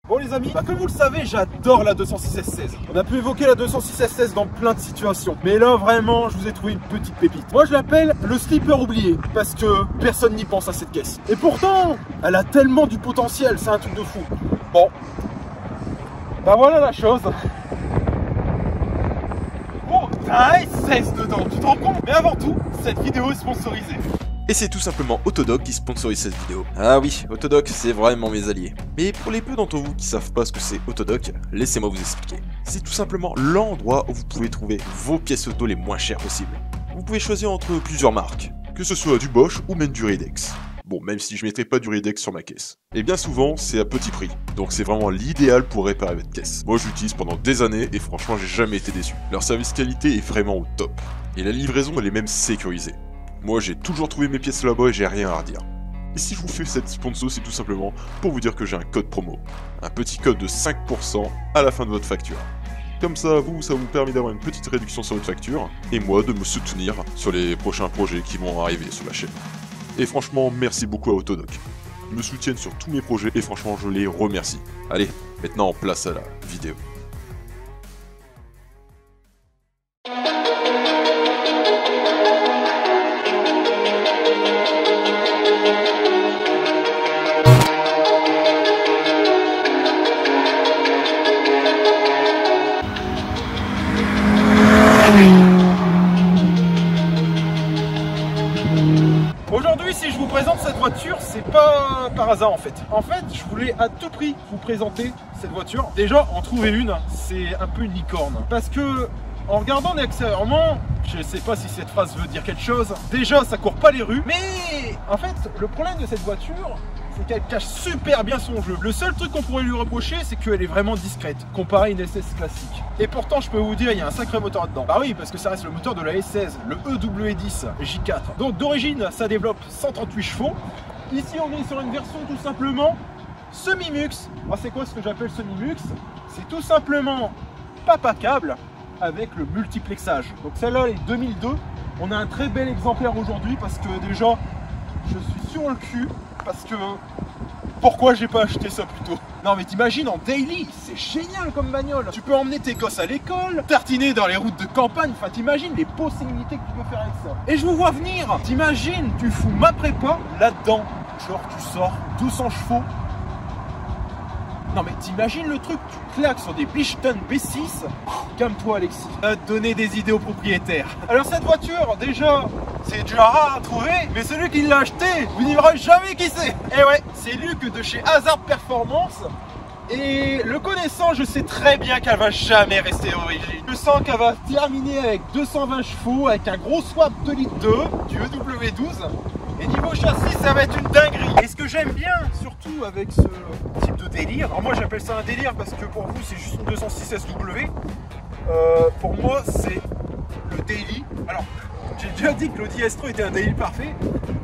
Bon les amis, comme vous le savez, j'adore la 206 S16. On a pu évoquer la 206 S16 dans plein de situations. Mais là vraiment, je vous ai trouvé une petite pépite. Moi je l'appelle le slipper oublié. Parce que personne n'y pense à cette caisse. Et pourtant, elle a tellement du potentiel, c'est un truc de fou. Bon, bah voilà la chose. Oh, t'as un S16 dedans, tu te rends compte? Mais avant tout, cette vidéo est sponsorisée. Et c'est tout simplement Autodoc qui sponsorise cette vidéo. Ah oui, Autodoc, c'est vraiment mes alliés. Mais pour les peu d'entre vous qui savent pas ce que c'est Autodoc, laissez-moi vous expliquer. C'est tout simplement l'endroit où vous pouvez trouver vos pièces auto les moins chères possibles. Vous pouvez choisir entre plusieurs marques, que ce soit du Bosch ou même du Ridex. Bon, même si je mettrai pas du Ridex sur ma caisse. Et bien souvent, c'est à petit prix. Donc c'est vraiment l'idéal pour réparer votre caisse. Moi, je l'utilise pendant des années et franchement, j'ai jamais été déçu. Leur service qualité est vraiment au top. Et la livraison, elle est même sécurisée. Moi, j'ai toujours trouvé mes pièces là-bas et j'ai rien à redire. Et si je vous fais cette sponsor, c'est tout simplement pour vous dire que j'ai un code promo. Un petit code de 5% à la fin de votre facture. Comme ça, ça vous permet d'avoir une petite réduction sur votre facture, et moi de me soutenir sur les prochains projets qui vont arriver sur la chaîne. Et franchement, merci beaucoup à Autodoc. Ils me soutiennent sur tous mes projets et franchement, je les remercie. Allez, maintenant place à la vidéo. Aujourd'hui, si je vous présente cette voiture, c'est pas par hasard en fait. En fait, je voulais à tout prix vous présenter cette voiture. Déjà, en trouver une, c'est un peu une licorne. Parce que, en regardant extérieurement, je sais pas si cette phrase veut dire quelque chose. Déjà, ça court pas les rues. Mais, en fait, le problème de cette voiture, c'est qu'elle cache super bien son jeu. Le seul truc qu'on pourrait lui reprocher, c'est qu'elle est vraiment discrète, comparée à une SS classique. Et pourtant, je peux vous dire, il y a un sacré moteur dedans. Bah oui, parce que ça reste le moteur de la S16, le EW10 J4. Donc d'origine, ça développe 138 chevaux. Ici, on est sur une version tout simplement semi-mux. Alors c'est quoi ce que j'appelle semi-mux? C'est tout simplement papa câble avec le multiplexage. Donc celle-là, elle est 2002. On a un très bel exemplaire aujourd'hui parce que déjà, je suis sur le cul. Parce que pourquoi j'ai pas acheté ça plus tôt? Non mais t'imagines en daily, c'est génial comme bagnole. Tu peux emmener tes gosses à l'école, tartiner dans les routes de campagne, enfin t'imagines les possibilités que tu peux faire avec ça. Et je vous vois venir, t'imagines, tu fous ma prépa là-dedans. Genre tu sors 200 chevaux. Non mais t'imagines le truc, tu claques sur des Bridgestone B6. Calme-toi Alexis, va te donner des idées aux propriétaires. Alors cette voiture, déjà, c'est déjà rare à trouver, mais celui qui l'a acheté, vous n'ignorez jamais qui c'est. Et ouais, c'est Luc de chez Hazard Performance. Et le connaissant, je sais très bien qu'elle va jamais rester origine. Je sens qu'elle va terminer avec 220 chevaux, avec un gros swap 2,2 litres du EW12. Et niveau châssis, ça va être une dinguerie. Et ce que j'aime bien, surtout avec ce type de délire, alors moi j'appelle ça un délire parce que pour vous c'est juste une 206 SW. Pour moi c'est le daily. Alors j'ai déjà dit que l'Audi S3 était un daily parfait.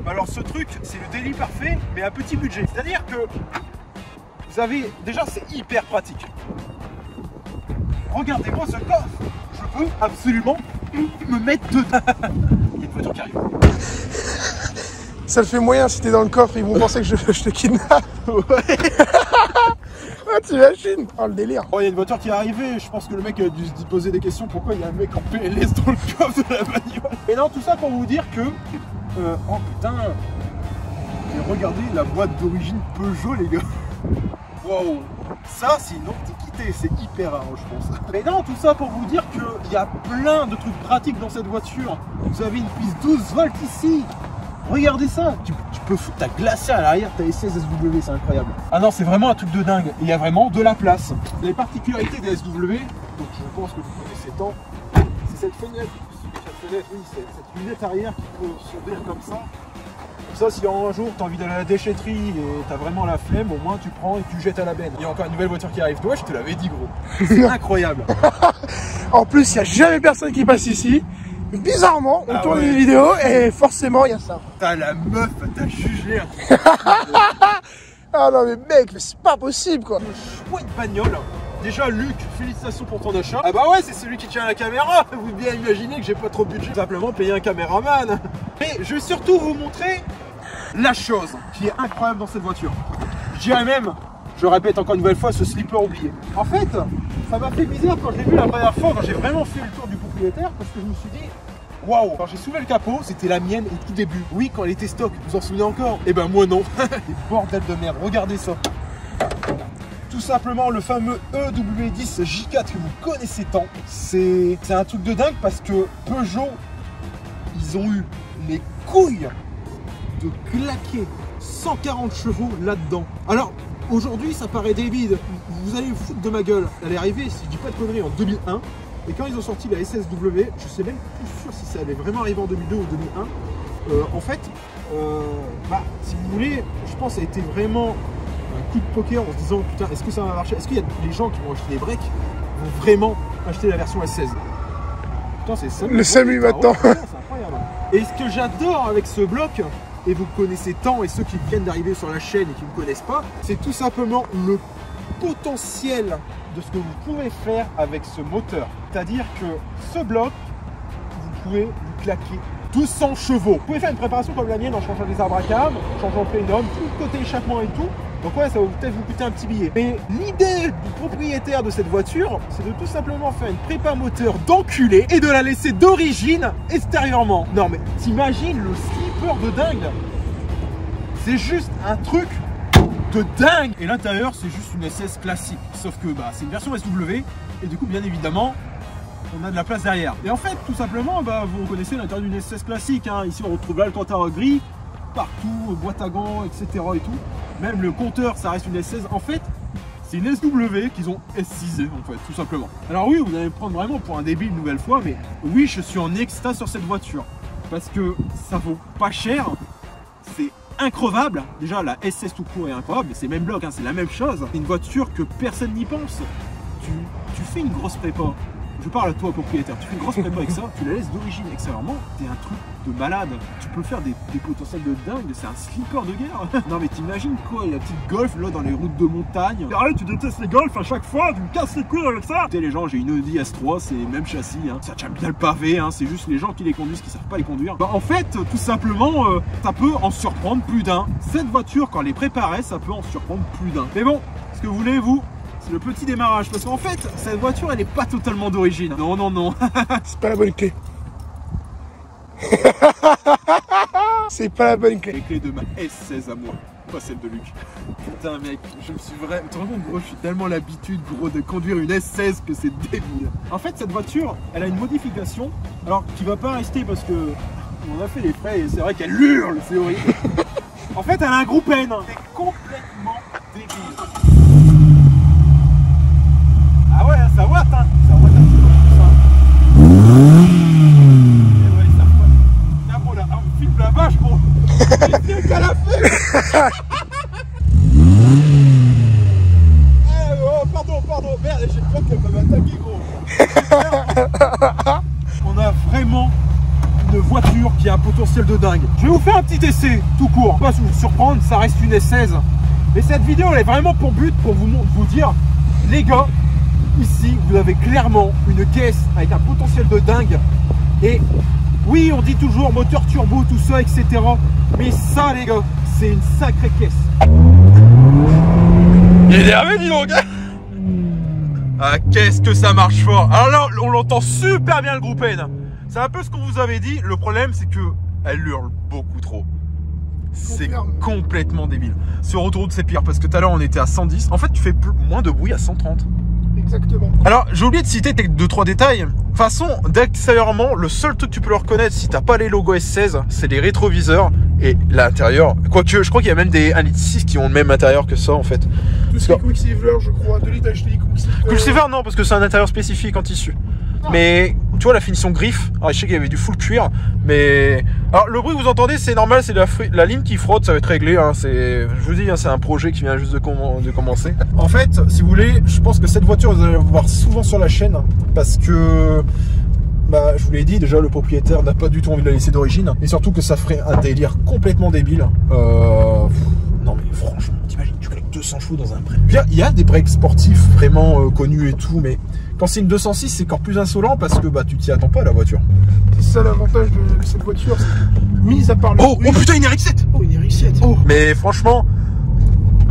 Mais alors ce truc c'est le daily parfait mais à petit budget. C'est-à-dire que vous avez, déjà c'est hyper pratique. Regardez-moi ce coffre. Je peux absolument me mettre dedans. Il y a une voiture qui arrive. Ça le fait moyen si t'es dans le coffre, ils vont penser que je te kidnappe. Ouais. Ah, t'imagines? Oh le délire. Oh, il y a une voiture qui est arrivée, je pense que le mec a dû se poser des questions, pourquoi il y a un mec en PLS dans le coffre de la bagnole. Et non, tout ça pour vous dire que... oh putain. Et regardez la boîte d'origine Peugeot les gars. Wow. Ça c'est une antiquité, c'est hyper rare je pense. Mais non, tout ça pour vous dire qu'il y a plein de trucs pratiques dans cette voiture. Vous avez une piste 12 volts ici. Regardez ça, tu peux foutre ta glacière à l'arrière, ta S16 SW, c'est incroyable. Ah non, c'est vraiment un truc de dingue, il y a vraiment de la place. Les particularités des SW, donc je pense que vous connaissez tant, c'est cette fenêtre, oui, c'est cette lunette arrière qui peut s'ouvrir comme ça. Ça, si un jour tu as envie d'aller à la déchetterie et tu as vraiment la flemme, au moins tu prends et tu jettes à la benne. Il y a encore une nouvelle voiture qui arrive, toi je te l'avais dit gros, c'est incroyable. En plus, il n'y a jamais personne qui passe ici. Bizarrement, on tourne une vidéo et forcément il y a ça. T'as la meuf, t'as jugé. Ah non mais mec, mais c'est pas possible quoi. Une chouette bagnole. Déjà Luc, félicitations pour ton achat. Ah bah ouais, c'est celui qui tient la caméra. Vous bien imaginez que j'ai pas trop de budget. Simplement payer un caméraman. Mais je vais surtout vous montrer la chose qui est incroyable dans cette voiture. Je dirais même, Je répète encore une nouvelle fois, ce slipper oublié. En fait, ça m'a fait bizarre quand je l'ai vu la première fois, quand j'ai vraiment fait le tour du propriétaire, parce que je me suis dit, waouh, quand j'ai soulevé le capot, c'était la mienne au tout début. Oui, quand elle était stock, vous vous en souvenez encore? Eh ben moi non. Et bordel de merde, regardez ça. Tout simplement le fameux EW10 J4 que vous connaissez tant. C'est un truc de dingue parce que Peugeot, ils ont eu les couilles de claquer 140 chevaux là-dedans. Alors aujourd'hui ça paraît débile, vous allez vous foutre de ma gueule. Elle est arrivée, si je dis pas de conneries, en 2001. Et quand ils ont sorti la SSW, je sais même plus sûr si ça allait vraiment arriver en 2002 ou 2001. En fait, si vous voulez, je pense que ça a été vraiment un coup de poker en se disant putain, est-ce que ça va marcher? Est-ce qu'il y a des gens qui vont acheter des breaks vont vraiment acheter la version S16? Putain, c'est ça. Le SAMU maintenant. C'est incroyable. Et ce que j'adore avec ce bloc, et vous connaissez tant, et ceux qui viennent d'arriver sur la chaîne et qui ne me connaissent pas, c'est tout simplement le potentiel de ce que vous pouvez faire avec ce moteur. C'est-à-dire que ce bloc, vous pouvez lui claquer 200 chevaux. Vous pouvez faire une préparation comme la mienne en changeant les arbres à câble, en changeant le plénum, tout le côté échappement et tout. Donc ouais, ça va peut-être vous coûter un petit billet. Mais l'idée du propriétaire de cette voiture, c'est de tout simplement faire une prépa moteur d'enculé et de la laisser d'origine extérieurement. Non mais t'imagines le slipper de dingue? C'est juste un truc de dingue. Et l'intérieur, c'est juste une SS classique. Sauf que c'est une version SW et du coup, bien évidemment, on a de la place derrière. Et en fait, tout simplement, vous reconnaissez l'intérieur d'une SS classique. Hein. Ici, on retrouve l'Alcantara gris, partout, boîte à gants, etc. et tout. Même le compteur, ça reste une S16. En fait, c'est une SW qu'ils ont S6 en fait, tout simplement. Alors oui, vous allez me prendre vraiment pour un débile une nouvelle fois, mais oui, je suis en extase sur cette voiture. Parce que ça vaut pas cher, c'est increvable. Déjà, la S16 tout court est incroyable, mais c'est le même bloc, hein, c'est la même chose. C'est une voiture que personne n'y pense. Tu fais une grosse prépa. Je parle à toi propriétaire, tu fais une grosse prépa avec ça, tu la laisses d'origine extérieurement, t'es un truc de malade. Tu peux faire des potentiels de dingue, c'est un slipper de guerre. Non mais t'imagines quoi, la petite Golf là dans les routes de montagne. Arrête, tu détestes les Golf à chaque fois, tu me casses les couilles avec ça. Écoutez les gens, j'ai une Audi S3, c'est le même châssis, hein. Ça tient bien le pavé, hein. C'est juste les gens qui les conduisent qui savent pas les conduire. En fait, tout simplement, ça peut en surprendre plus d'un. Cette voiture, quand elle est préparée, ça peut en surprendre plus d'un. Mais bon, ce que vous voulez vous, c'est le petit démarrage, parce qu'en fait, cette voiture, elle n'est pas totalement d'origine. Non, non, non. C'est pas la bonne clé. C'est pas la bonne clé. Les clés de ma S16 à moi, pas celle de Luc. Putain, mec, je me suis vraiment... Tu te rends compte, gros, je suis tellement l'habitude, gros, de conduire une S16 que c'est débile. En fait, cette voiture, elle a une modification, alors qui va pas rester parce que on a fait les frais et c'est vrai qu'elle hurle, c'est horrible. En fait, elle a un groupe N. C'est complètement débile. Ah ouais, ça watt, hein. Ça watt un petit peu ça. Et ouais, ça watt. Là, bon, là, on filme la vache, gros. C'est mieux qu'à la fin. Oh, pardon, merde, j'ai peur qu'elle va m'attaquer, gros. On a vraiment une voiture qui a un potentiel de dingue. Je vais vous faire un petit essai, tout court. Pas vous surprendre, ça reste une S16. Mais cette vidéo, elle est vraiment pour but, pour vous dire, les gars, ici, vous avez clairement une caisse avec un potentiel de dingue. Et oui, on dit toujours moteur turbo, tout ça, etc. Mais ça, les gars, c'est une sacrée caisse. Il est énervé, dis donc. Ah, qu'est-ce que ça marche fort. Alors là, on l'entend super bien le groupe N. C'est un peu ce qu'on vous avait dit. Le problème, c'est que elle hurle beaucoup trop. C'est complètement débile. Sur autoroute, c'est pire parce que tout à l'heure, on était à 110. En fait, tu fais moins de bruit à 130. Exactement. Alors, j'ai oublié de citer 2-3 détails. De toute façon, d'extérieureurement, le seul truc que tu peux le reconnaître si t'as pas les logos S16, c'est les rétroviseurs et l'intérieur. Quoique, je crois qu'il y a même des 1,6 litre qui ont le même intérieur que ça en fait. Tout ce qui est Quicksilver, je crois, 2 litres HDI Quicksilver. Quicksilver, non, parce que c'est un intérieur spécifique en tissu. Ah. Mais tu vois la finition griffe. Alors, je sais qu'il y avait du full cuir, mais alors le bruit que vous entendez, c'est normal, c'est la ligne qui frotte, ça va être réglé. Hein. Je vous dis, hein, c'est un projet qui vient juste de commencer. En fait, si vous voulez, je pense que cette voiture, vous allez la voir souvent sur la chaîne, parce que je vous l'ai dit, déjà le propriétaire n'a pas du tout envie de la laisser d'origine, et surtout que ça ferait un délire complètement débile. Non mais franchement, t'imagines, tu claques 200 chevaux dans un break. Il y a des breaks sportifs vraiment connus et tout, mais quand c'est une 206, c'est encore plus insolent parce que tu t'y attends pas à la voiture. C'est ça l'avantage de cette voiture, c'est que, mis à part le bruit... Oh putain, une RX-7. Oh, une RX-7. Oh. Mais franchement,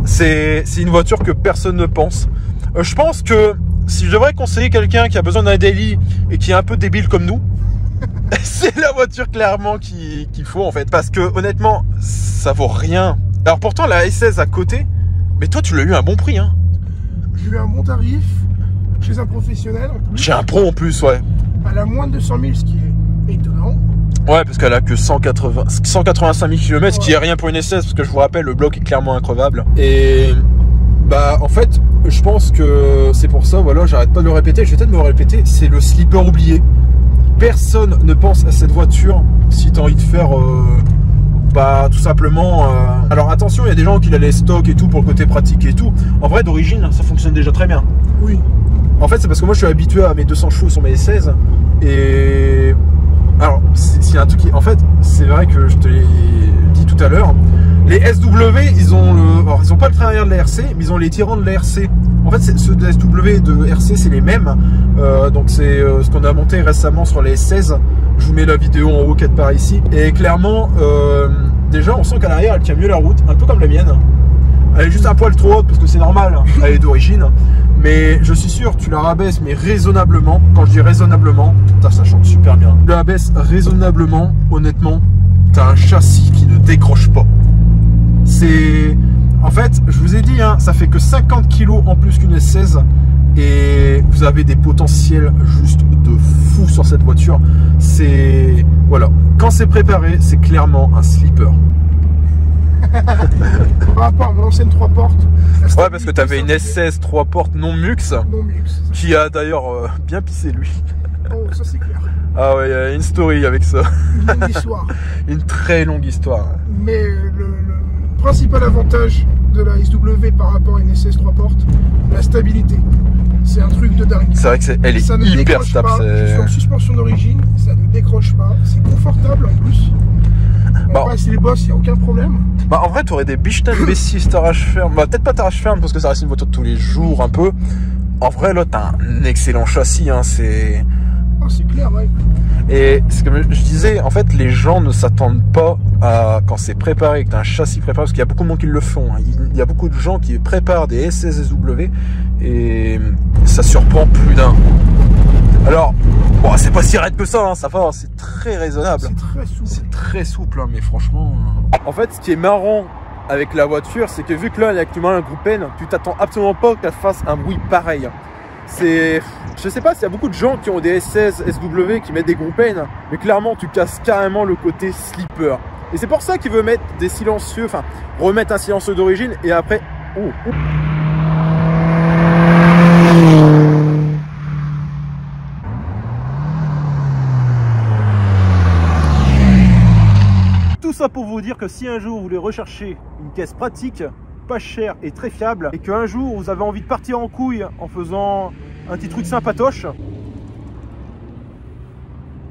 C'est une voiture que personne ne pense. Je pense que si je devrais conseiller quelqu'un qui a besoin d'un daily et qui est un peu débile comme nous, c'est la voiture clairement qu'il faut en fait. Parce que honnêtement, ça vaut rien. Alors pourtant la S16 à côté, mais toi tu l'as eu à un bon prix hein. J'ai eu un bon tarif chez un professionnel en plus. J'ai un pro en plus, ouais. Elle a moins de 200 000, ce qui est étonnant. Ouais, parce qu'elle a que 185 000 km, ce qui est rien pour une S16, parce que je vous rappelle, le bloc est clairement increvable. Et bah en fait, je pense que c'est pour ça, voilà, j'arrête pas de le répéter, je vais peut-être me le répéter, c'est le slipper oublié. Personne ne pense à cette voiture si tu as envie de faire bah tout simplement alors attention, il y a des gens qui la laissent stock et tout pour le côté pratique et tout. En vrai d'origine ça fonctionne déjà très bien. Oui. En fait c'est parce que moi je suis habitué à mes 200 chevaux sur mes S16 et alors c'est un truc qui en fait c'est vrai que je te l'ai dit tout à l'heure, les SW ils ont alors, ils ont pas le train arrière de la RC mais ils ont les tirants de la RC. En fait ceux de la SW et de RC c'est les mêmes donc c'est ce qu'on a monté récemment sur les S16. Je vous mets la vidéo en haut quelque part ici. Et clairement, déjà on sent qu'à l'arrière elle tient mieux la route, un peu comme la mienne. Elle est juste un poil trop haute parce que c'est normal, elle est d'origine. Mais je suis sûr, tu la rabaisses mais raisonnablement. Quand je dis raisonnablement, putain ça chante super bien. Tu la rabaisses raisonnablement, honnêtement, t'as un châssis qui ne décroche pas. C'est... En fait, je vous ai dit, hein, ça fait que 50 kg en plus qu'une S16. Et vous avez des potentiels juste de fou sur cette voiture. C'est... Voilà. Quand c'est préparé, c'est clairement un slipper. Par rapport à mon ancienne 3 portes. Ouais, parce que tu avais une S16 3 portes non mux. Non mux. Qui a d'ailleurs bien pissé lui. Oh, ça c'est clair. Ah ouais, il y a une story avec ça. Une longue histoire. Une très longue histoire. Mais le principal avantage de la SW par rapport à une S16 3 portes, la stabilité. C'est un truc de dingue. C'est vrai que elle est hyper stable. Je suis en suspension d'origine, ça ne décroche pas. C'est confortable en plus. On passe les bosses, il n'y a aucun problème. Bah en vrai, tu aurais des Bichton B6 t'arrache ferme. Bah peut-être pas t'arrache ferme parce que ça reste une voiture de tous les jours un peu. En vrai, là, t'as un excellent châssis. Hein, c'est... Oh, c'est clair, ouais. Et ce que je disais, en fait, les gens ne s'attendent pas à quand c'est préparé, que tu as un châssis préparé, parce qu'il y a beaucoup de monde qui le font. Hein. Il y a beaucoup de gens qui préparent des S16 SW et ça surprend plus d'un. Alors, bon, c'est pas si raide que ça, hein, ça va, c'est très raisonnable. C'est très souple. C'est très souple, hein, mais franchement... En fait, ce qui est marrant avec la voiture, c'est que vu que là, il y a actuellement un groupe N, tu t'attends absolument pas qu'elle fasse un bruit pareil. C'est... Je sais pas s'il y a beaucoup de gens qui ont des S16 SW qui mettent des groupes N, mais clairement tu casses carrément le côté slipper. Et c'est pour ça qu'il veut mettre des silencieux, enfin remettre un silencieux d'origine et après... Tout ça pour vous dire que si un jour vous voulez rechercher une caisse pratique, pas chère et très fiable, et qu'un jour vous avez envie de partir en couille en faisant un petit truc sympatoche,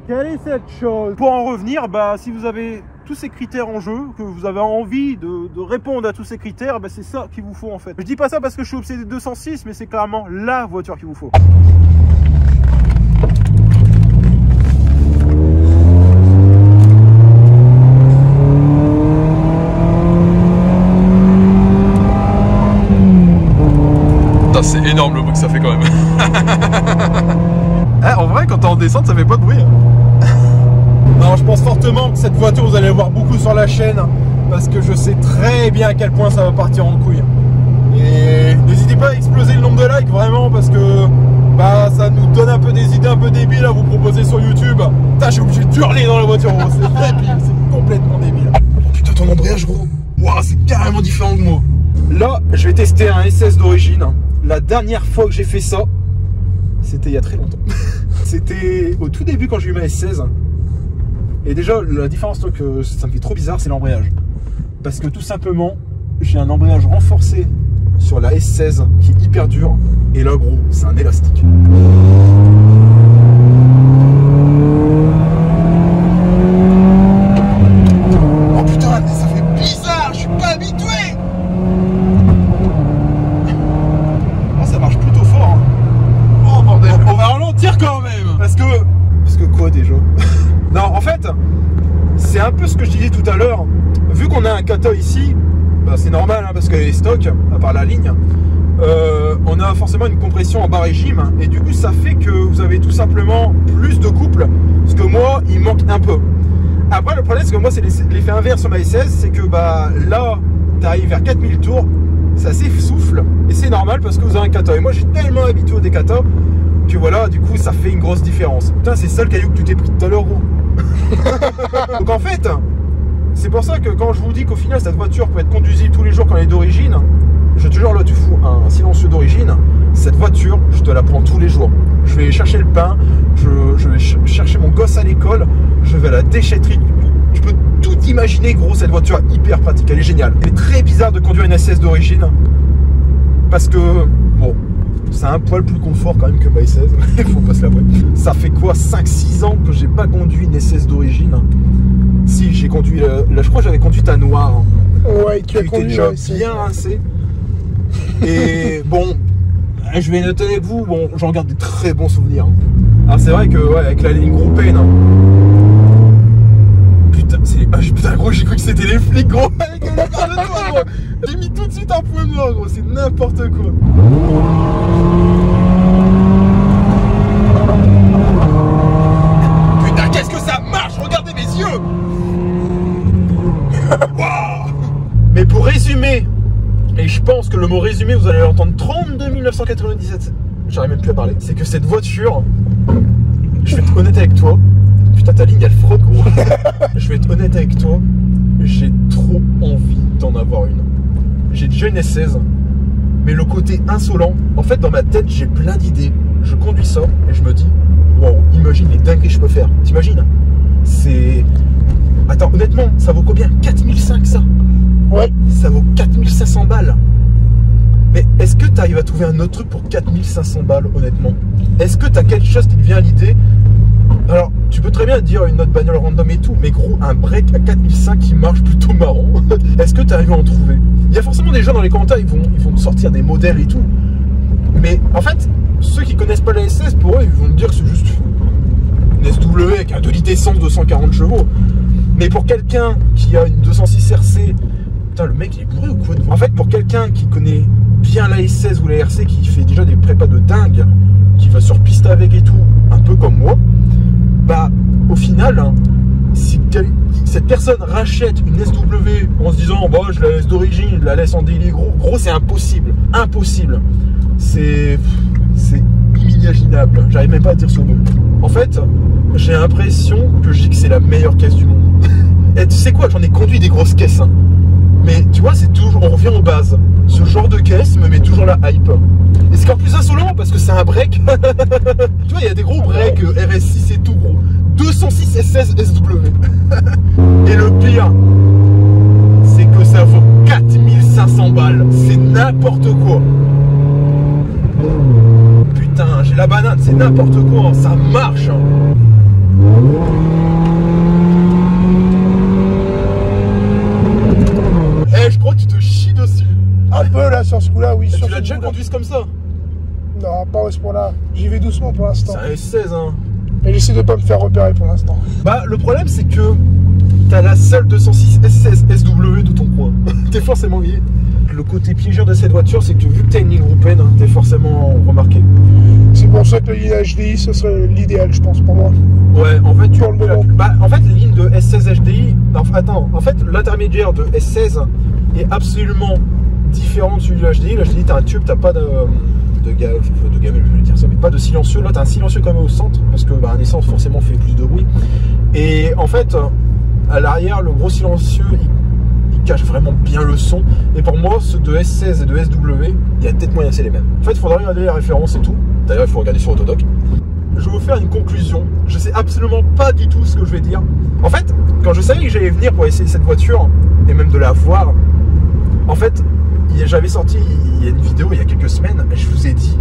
quelle est cette chose? Pour en revenir, bah, si vous avez tous ces critères en jeu, que vous avez envie de répondre à tous ces critères, bah, c'est ça qu'il vous faut en fait. Je dis pas ça parce que je suis obsédé de 206, mais c'est clairement la voiture qu'il vous faut. C'est énorme le bruit que ça fait quand même. En vrai, quand t'es en descente, ça fait pas de bruit. Non, je pense fortement que cette voiture, vous allez le voir beaucoup sur la chaîne, parce que je sais très bien à quel point ça va partir en couille. Et n'hésitez pas à exploser le nombre de likes, vraiment, parce que bah, ça nous donne un peu des idées un peu débiles à vous proposer sur YouTube. Putain, je suis obligé de hurler dans la voiture, c'est débile, c'est complètement débile. Oh putain, ton embrayage, gros. Waouh, c'est carrément différent que moi. Là, je vais tester un S16 d'origine. La dernière fois que j'ai fait ça, c'était il y a très longtemps. C'était au tout début quand j'ai eu ma S16. Et déjà, la différence que ça me fait trop bizarre, c'est l'embrayage. Parce que tout simplement, j'ai un embrayage renforcé sur la S16 qui est hyper dur. Et là, gros, c'est un élastique. Oh putain, ça fait bizarre, je suis pas habitué. Ça marche plutôt fort. Hein. Oh bordel. On va ralentir quand même. Parce que quoi déjà? Non, en fait, c'est un peu ce que je disais tout à l'heure. Vu qu'on a un kata ici, bah, c'est normal, hein, parce que les stocks, à part la ligne, on a forcément une compression en bas régime, et du coup ça fait que vous avez tout simplement plus de couple, parce que moi il manque un peu. Après le problème c'est que moi c'est l'effet inverse sur ma S16, c'est que bah là tu arrives vers 4000 tours, ça s'essouffle, et c'est normal parce que vous avez un kata, et moi j'ai tellement habitué au dékata que voilà, du coup ça fait une grosse différence. Putain, c'est ça le caillou que tu t'es pris tout à l'heure, gros. Donc en fait, c'est pour ça que quand je vous dis qu'au final cette voiture peut être conduisible tous les jours quand elle est d'origine, je te jure, là tu fous un silencieux d'origine, cette voiture je te la prends tous les jours. Je vais chercher le pain, je vais chercher mon gosse à l'école, je vais à la déchetterie. Tu peux tout imaginer, gros, cette voiture est hyper pratique, elle est géniale. C'est très bizarre de conduire une SS d'origine parce que bon, c'est un poil plus confort quand même que ma S16, il faut pas se l'avouer. Ça fait quoi, 5-6 ans que j'ai pas conduit une SS d'origine. Si, j'ai conduit, là je crois que j'avais conduit ta noire. Ouais, tu as conduit déjà bien rincé. Et bon, je vais noter avec vous, bon, j'en garde des très bons souvenirs. Alors c'est vrai que, ouais, avec la ligne Groupane, putain, putain gros, j'ai cru que c'était les flics, gros, avec le part de toi, gros. J'ai mis tout de suite un point noir, gros, c'est n'importe quoi. Putain, qu'est-ce que ça marche, regardez mes yeux. Waouh. Mais pour résumer, et je pense que le mot résumé, vous allez l'entendre 32 997, j'arrive même plus à parler, c'est que cette voiture, je vais être honnête avec toi, putain ta ligne elle frotte, gros. Je vais être honnête avec toi, j'ai trop envie d'en avoir une. J'ai déjà une S16, mais le côté insolent, en fait dans ma tête j'ai plein d'idées, je conduis ça et je me dis, wow, imagine les dingueries que je peux faire, t'imagines? C'est... Attends, honnêtement, ça vaut combien? 4005 ça? Ouais. Ça vaut 4500 balles. Mais est-ce que tu arrives à trouver un autre truc pour 4500 balles, honnêtement? Est-ce que tu as quelque chose qui te vient à l'idée? Alors, tu peux très bien dire une autre bagnole random et tout, mais gros, un break à 4005 qui marche plutôt marrant. Est-ce que tu arrives à en trouver? Il y a forcément des gens dans les commentaires, ils vont sortir des modèles et tout. Mais en fait, ceux qui connaissent pas la S16, pour eux, ils vont me dire que c'est juste une SW avec un 2 litres d'essence de 140 chevaux. Mais pour quelqu'un qui a une 206 RC, putain, le mec il est bourré ou quoi? En fait, pour quelqu'un qui connaît bien la S16 ou la RC, qui fait déjà des prépas de dingue, qui va sur piste avec et tout, un peu comme moi, bah au final, hein, si cette personne rachète une SW en se disant bah je la laisse d'origine, je la laisse en daily, gros c'est impossible, impossible. C'est inimaginable, j'arrive même pas à dire ce mot. En fait, j'ai l'impression que je dis que c'est la meilleure caisse du monde. Et tu sais quoi, j'en ai conduit des grosses caisses, hein. Mais tu vois, c'est toujours, on revient aux bases. Ce genre de caisse me met toujours la hype. Et c'est encore plus insolent parce que c'est un break. Tu vois, il y a des gros breaks RS6 et tout, gros. 206 S16 SW. Et le pire, c'est que ça vaut 4500 balles. C'est n'importe quoi. Putain, j'ai la banane, c'est n'importe quoi, hein. Ça marche, hein. Eh, je crois que tu te chies dessus. Un peu là sur ce coup-là, oui. Tu l'as déjà conduite comme ça? Non, pas à ce point-là. J'y vais doucement pour l'instant. C'est un S16, hein. Et j'essaie de pas me faire repérer pour l'instant. Bah, le problème, c'est que t'as la seule 206 S16 SW de ton coin. T'es forcément lié. Le côté piégeur de cette voiture, c'est que vu que t'as une ligne Groupane, hein, t'es forcément remarqué. C'est pour ça que la ligne HDI, ce serait l'idéal, je pense, pour moi. Ouais, en fait, Pour le moment. Bah, en fait, les lignes de S16 HDI, attends, en fait, l'intermédiaire de S16 est absolument différent de celui de l'HDI. L'HDI, t'as un tube, t'as pas de gamelle, je vais dire ça, mais pas de silencieux. Là, t'as un silencieux quand même au centre, parce que bah, un essence forcément fait plus de bruit. Et en fait, à l'arrière, le gros silencieux, il cache vraiment bien le son. Et pour moi, ceux de S16 et de SW, il y a peut-être moyen que c'est les mêmes. En fait, il faudra regarder les références et tout. D'ailleurs, il faut regarder sur Autodoc. Je vais vous faire une conclusion. Je sais absolument pas du tout ce que je vais dire. En fait, quand je savais que j'allais venir pour essayer cette voiture, et même de la voir, en fait, j'avais sorti il y a une vidéo il y a quelques semaines, et je vous ai dit,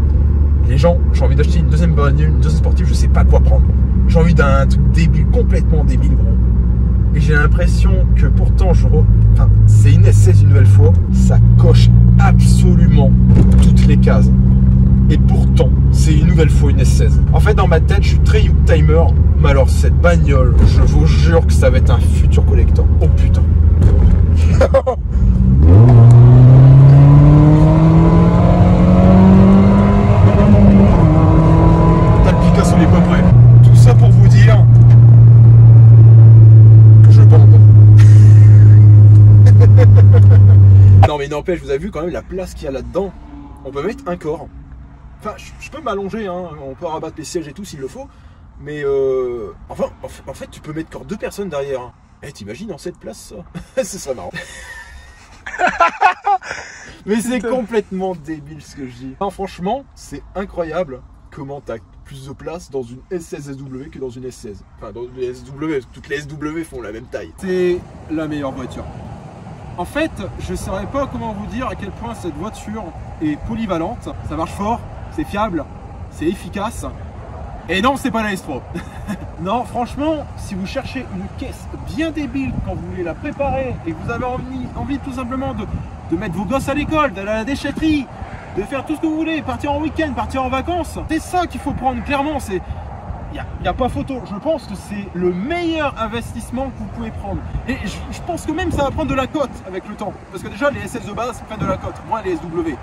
les gens, j'ai envie d'acheter une deuxième sportive, je sais pas quoi prendre. J'ai envie d'un truc débile, complètement débile, gros. Et j'ai l'impression que pourtant, enfin, c'est une S16 une nouvelle fois, ça coche absolument toutes les cases. Et pourtant, c'est une nouvelle fois une S16. En fait, dans ma tête, je suis très young-timer. Mais alors, cette bagnole, je vous jure que ça va être un futur collector. Oh putain. T'as le Picasso n'est pas prêt. Tout ça pour vous dire que je bande. Non mais n'empêche, vous avez vu quand même la place qu'il y a là-dedans. On peut mettre un corps. Enfin, je peux m'allonger, hein. On peut rabattre les sièges et tout s'il le faut. Mais enfin, en fait, tu peux mettre encore 2 personnes derrière. Hein. Eh, t'imagines dans cette place ça? Ce serait marrant. Mais c'est complètement débile ce que je dis. Non, franchement, c'est incroyable comment t'as plus de place dans une S16 SW que dans une S16. Enfin, dans une SW, toutes les SW font la même taille. C'est la meilleure voiture. En fait, je ne saurais pas comment vous dire à quel point cette voiture est polyvalente. Ça marche fort, c'est fiable, c'est efficace. Et non, c'est pas la S3. Non, franchement, si vous cherchez une caisse bien débile quand vous voulez la préparer et que vous avez envie tout simplement de mettre vos gosses à l'école, d'aller à la déchetterie, de faire tout ce que vous voulez, partir en week-end, partir en vacances, c'est ça qu'il faut prendre clairement. Il n'y a pas photo. Je pense que c'est le meilleur investissement que vous pouvez prendre. Et je pense que même ça va prendre de la cote avec le temps. Parce que déjà, les SS de base prennent de la cote, moins les SW.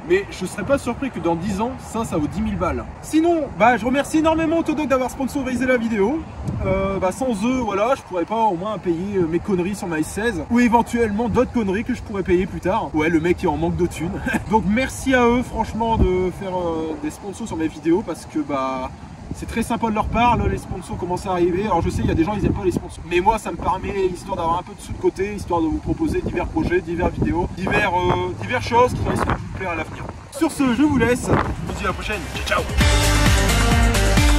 Mais je ne serais pas surpris que dans 10 ans, ça vaut 10 000 balles. Sinon, je remercie énormément Autodoc d'avoir sponsorisé la vidéo. Sans eux, voilà, je pourrais pas au moins payer mes conneries sur ma S16. Ou éventuellement d'autres conneries que je pourrais payer plus tard. Ouais, le mec est en manque de thunes. Donc merci à eux, franchement, de faire des sponsors sur mes vidéos. Parce que, c'est très sympa de leur part, là les sponsors commencent à arriver. Alors je sais, il y a des gens, ils n'aiment pas les sponsors. Mais moi, ça me permet, histoire d'avoir un peu de sous de côté, histoire de vous proposer divers projets, divers vidéos, divers choses qui risquent de vous plaire à l'avenir. Sur ce, je vous laisse. Je vous dis à la prochaine. Ciao, ciao.